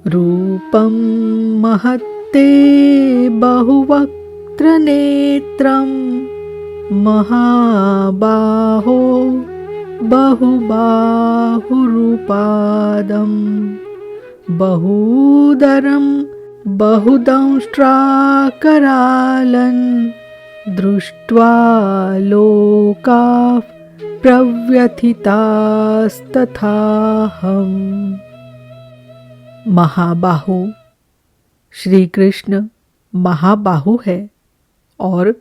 रूपं महत्ते बहुवक्त्रनेत्रं महाबाहो बहुबाहुरुपादं बहूदरं बहुदंष्ट्राकरालं दृष्ट्वा लोकाः प्रव्यथितास्तथाहम्। महाबाहु, श्री कृष्ण महाबाहु है और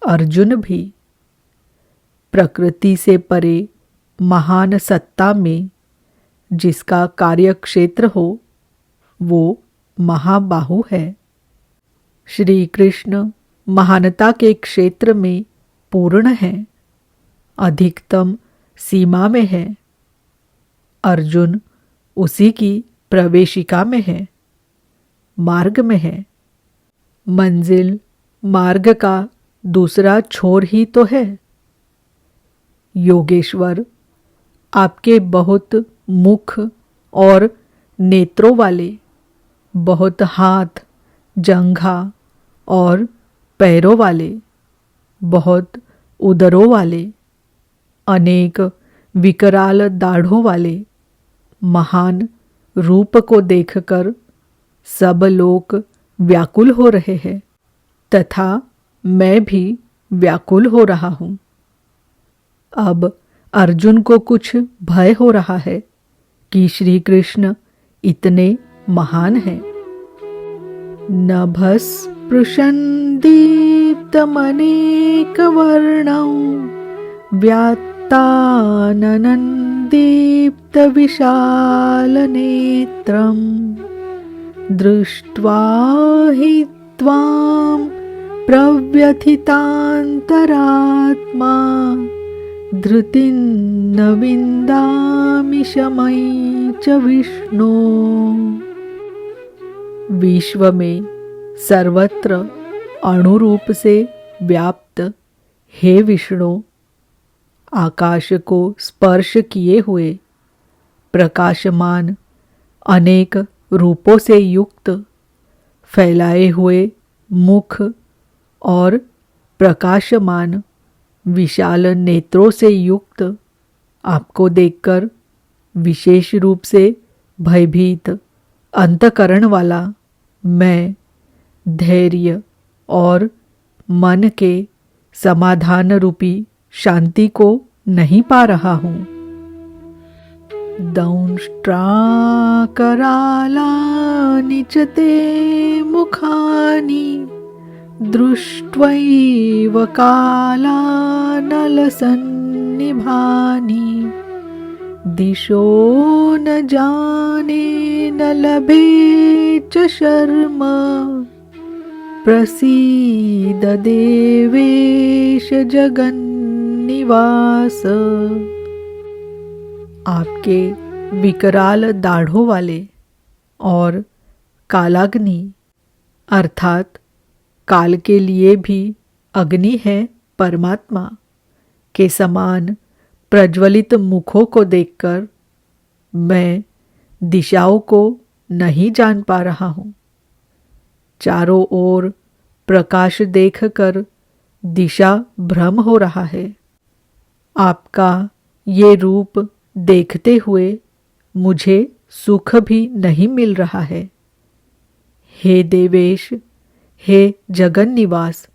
अर्जुन भी। प्रकृति से परे महान सत्ता में जिसका कार्यक्षेत्र हो वो महाबाहु है। श्री कृष्ण महानता के क्षेत्र में पूर्ण है, अधिकतम सीमा में है। अर्जुन उसी की प्रवेशिका में है, मार्ग में है। मंजिल मार्ग का दूसरा छोर ही तो है। योगेश्वर, आपके बहुत मुख और नेत्रों वाले, बहुत हाथ, जंघा और पैरों वाले, बहुत उदरों वाले, अनेक विकराल दाढ़ों वाले महान रूप को देखकर सब लोग व्याकुल हो रहे हैं तथा मैं भी व्याकुल हो रहा हूँ। अब अर्जुन को कुछ भय हो रहा है कि श्री कृष्ण इतने महान हैं। नभस्पृशं दीप्तमनेकवर्णं व्यात्ताननं दीप्तविशालनेत्रं दृष्ट्वा हि त्वां प्रव्यथितान्तरात्मा धृतिं न विन्दामि शमं च विष्णो। विश्व में सर्वत्र अणुरूप से व्याप्त हे विष्णु, आकाश को स्पर्श किए हुए प्रकाशमान अनेक रूपों से युक्त, फैलाए हुए मुख और प्रकाशमान विशाल नेत्रों से युक्त आपको देखकर विशेष रूप से भयभीत अंतकरण वाला मैं धैर्य और मन के समाधान रूपी शांति को नहीं पा रहा हूँ। दंष्ट्राकरालानि च ते मुखानि दृष्ट्वैव कालानलसन्निभानि दिशो न जाने न लभे च शर्म प्रसीद देवेश जगन्निवास। आपके विकराल दाढ़ों वाले और कालाग्नि अर्थात काल के लिए भी अग्नि है परमात्मा के समान प्रज्वलित मुखों को देखकर मैं दिशाओं को नहीं जान पा रहा हूँ। चारों ओर प्रकाश देखकर दिशा भ्रम हो रहा है। आपका ये रूप देखते हुए मुझे सुख भी नहीं मिल रहा है। हे देवेश, हे जगन्निवास,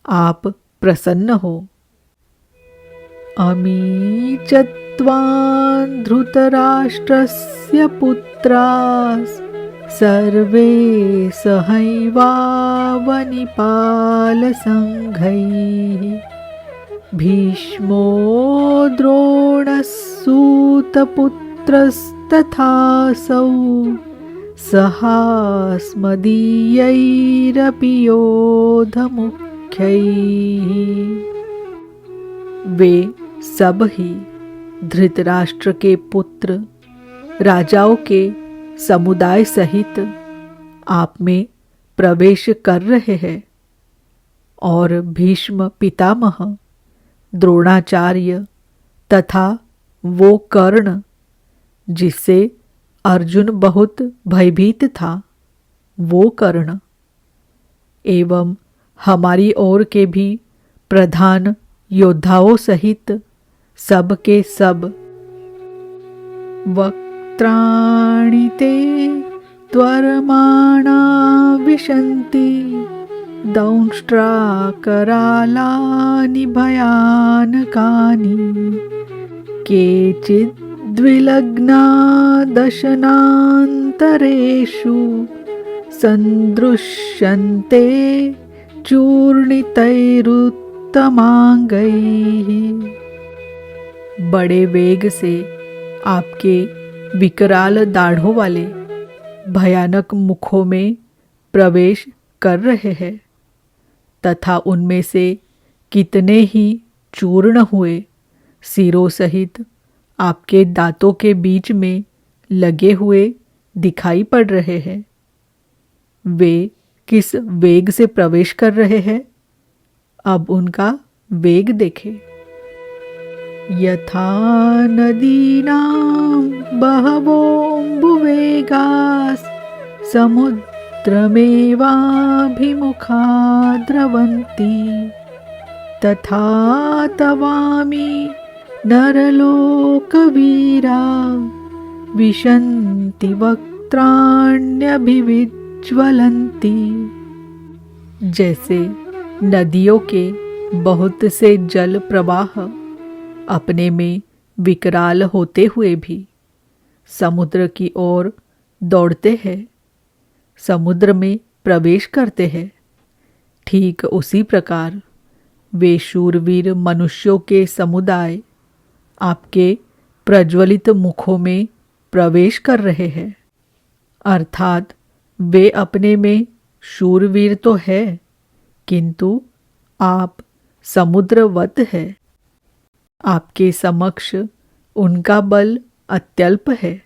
आप प्रसन्न हो। अमी च त्वां धृतराष्ट्रस्य पुत्रास् सर्वे सहैवावनिपालसङ्घैः भीष्मो द्रोणस्सूतपुत्रस्तथासौ सहास्मदीयैरपि योधमुख्यैः। वे सब ही धृतराष्ट्र के पुत्र राजाओं के समुदाय सहित आप में प्रवेश कर रहे हैं और भीष्म पितामह, द्रोणाचार्य तथा वो कर्ण जिससे अर्जुन बहुत भयभीत था, वो कर्ण एवं हमारी ओर के भी प्रधान योद्धाओं सहित सब के सब वक्त्राणि ते त्वरमाणा विशन्ति दंष्ट्राकरालानि भयानकानि केचिद्विलग्ना दशनान्तरेषु सन्दृश्यन्ते चूर्णितैरुत्तमांगैः। बड़े वेग से आपके विकराल दाढ़ों वाले भयानक मुखों में प्रवेश कर रहे हैं तथा उनमें से कितने ही चूर्ण हुए सिरों सहित आपके दांतों के बीच में लगे हुए दिखाई पड़ रहे हैं। वे किस वेग से प्रवेश कर रहे हैं, अब उनका वेग देखें। यथा नदीनां बहवोऽम्बुवेगास् समुद्रमेवाभिमुखा द्रवन्ति तथा तवामि नरलोकवीरा विशन्ति वक्त्राण्यभिविज्वलन्ति। जैसे नदियों के बहुत से जल प्रवाह अपने में विकराल होते हुए भी समुद्र की ओर दौड़ते हैं, समुद्र में प्रवेश करते हैं, ठीक उसी प्रकार वे शूरवीर मनुष्यों के समुदाय आपके प्रज्वलित मुखों में प्रवेश कर रहे हैं। अर्थात वे अपने में शूरवीर तो है, किंतु आप समुद्रवत है। आपके समक्ष उनका बल अत्यल्प है।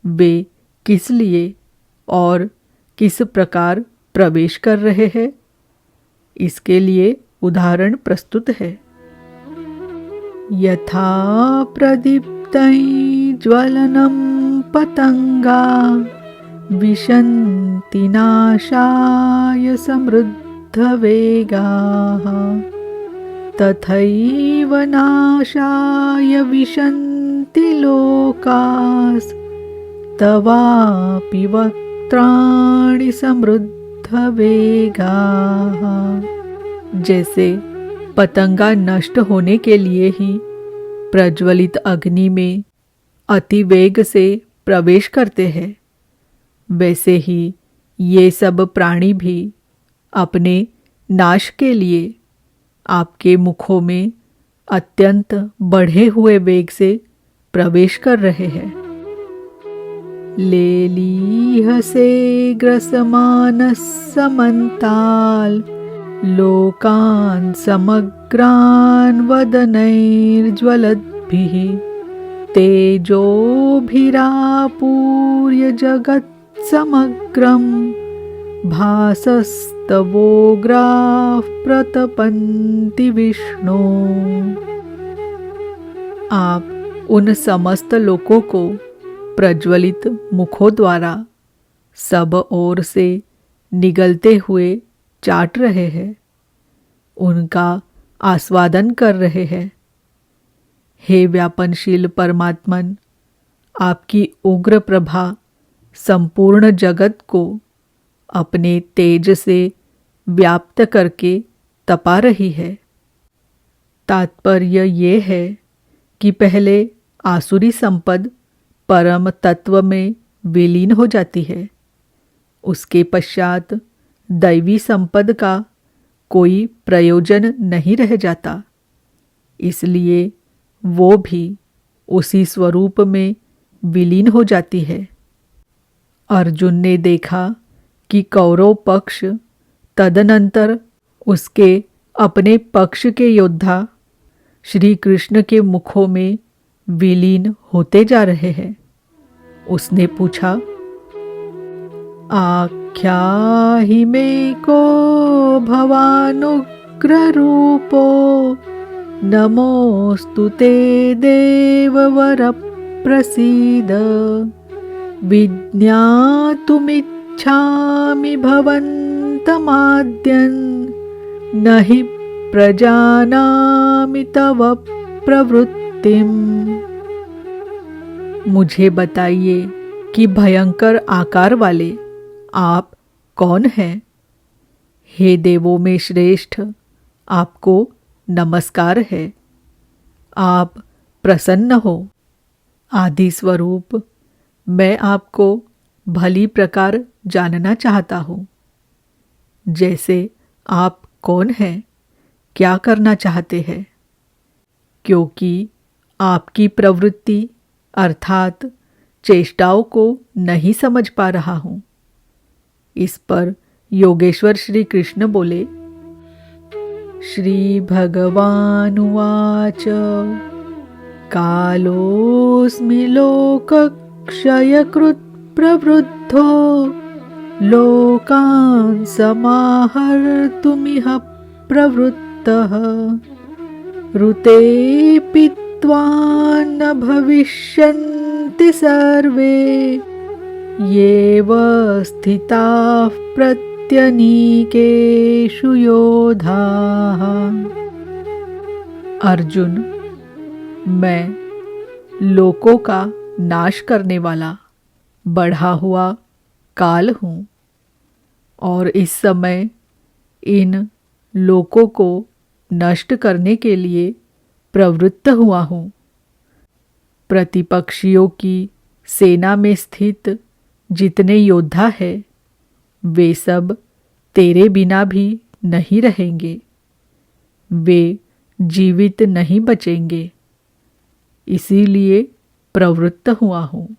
वे किस लिए और किस प्रकार प्रवेश कर रहे हैं, इसके लिए उदाहरण प्रस्तुत है। यथा प्रदीप्तै ज्वलनं पतंगा विशन्ति नाशाय समृद्धवेगाः तथैव नाशाय विशन्ति लोकास् तवापि वक्त्राणि समृद्धवेगाः। जैसे पतंगा नष्ट होने के लिए ही प्रज्वलित अग्नि में अति वेग से प्रवेश करते हैं, वैसे ही ये सब प्राणी भी अपने नाश के लिए आपके मुखों में अत्यंत बढ़े हुए वेग से प्रवेश कर रहे हैं। लेलीहसे ग्रसमानः समन्ताल् लोकान् समग्रान् वदनैर्ज्वलद्भिः तेजोभिरापूर्य जगत्समग्रम् भासस्तवोग्राः प्रतपन्ति विष्णु। आप उन समस्त लोकों को प्रज्वलित मुखों द्वारा सब ओर से निगलते हुए चाट रहे हैं, उनका आस्वादन कर रहे हैं। हे व्यापनशील परमात्मन, आपकी उग्र प्रभा संपूर्ण जगत को अपने तेज से व्याप्त करके तपा रही है। तात्पर्य ये है कि पहले आसुरी संपद परम तत्व में विलीन हो जाती है, उसके पश्चात दैवी संपद का कोई प्रयोजन नहीं रह जाता, इसलिए वो भी उसी स्वरूप में विलीन हो जाती है। अर्जुन ने देखा कि कौरव पक्ष तदनंतर उसके अपने पक्ष के योद्धा श्री कृष्ण के मुखों में विलीन होते जा रहे हैं। उसने पूछा, आख्याहि मे को भवानुग्र रूपो नमोस्तु ते देववर प्रसीद विज्ञातुमिच्छामि भवन्तमाद्यन् न हि प्रजानामि तव प्रवृत्तिम्। मुझे बताइए कि भयंकर आकार वाले आप कौन हैं? हे देवों में श्रेष्ठ, आपको नमस्कार है। आप प्रसन्न हो। आदि स्वरूप, मैं आपको भली प्रकार जानना चाहता हूँ। जैसे आप कौन हैं, क्या करना चाहते हैं? क्योंकि आपकी प्रवृत्ति अर्थात चेष्टाओं को नहीं समझ पा रहा हूँ। इस पर योगेश्वर श्री कृष्ण बोले, श्री भगवानुवाच कालोऽस्मि लोकक्षयकृत् प्रवृद्धो लोकान् समाहर्तुमिह प्रवृत्तः ऋते पीत्वा न भविष्यन्ति सर्वे येव स्थिताः प्रत्यनीकेषु योधाः। अर्जुन, मैं लोकों का नाश करने वाला बढ़ा हुआ काल हूँ और इस समय इन लोकों को नष्ट करने के लिए प्रवृत्त हुआ हूँ। प्रतिपक्षियों की सेना में स्थित जितने योद्धा हैं, वे सब तेरे बिना भी नहीं रहेंगे। वे जीवित नहीं बचेंगे, इसीलिए प्रवृत्त हुआ हूँ।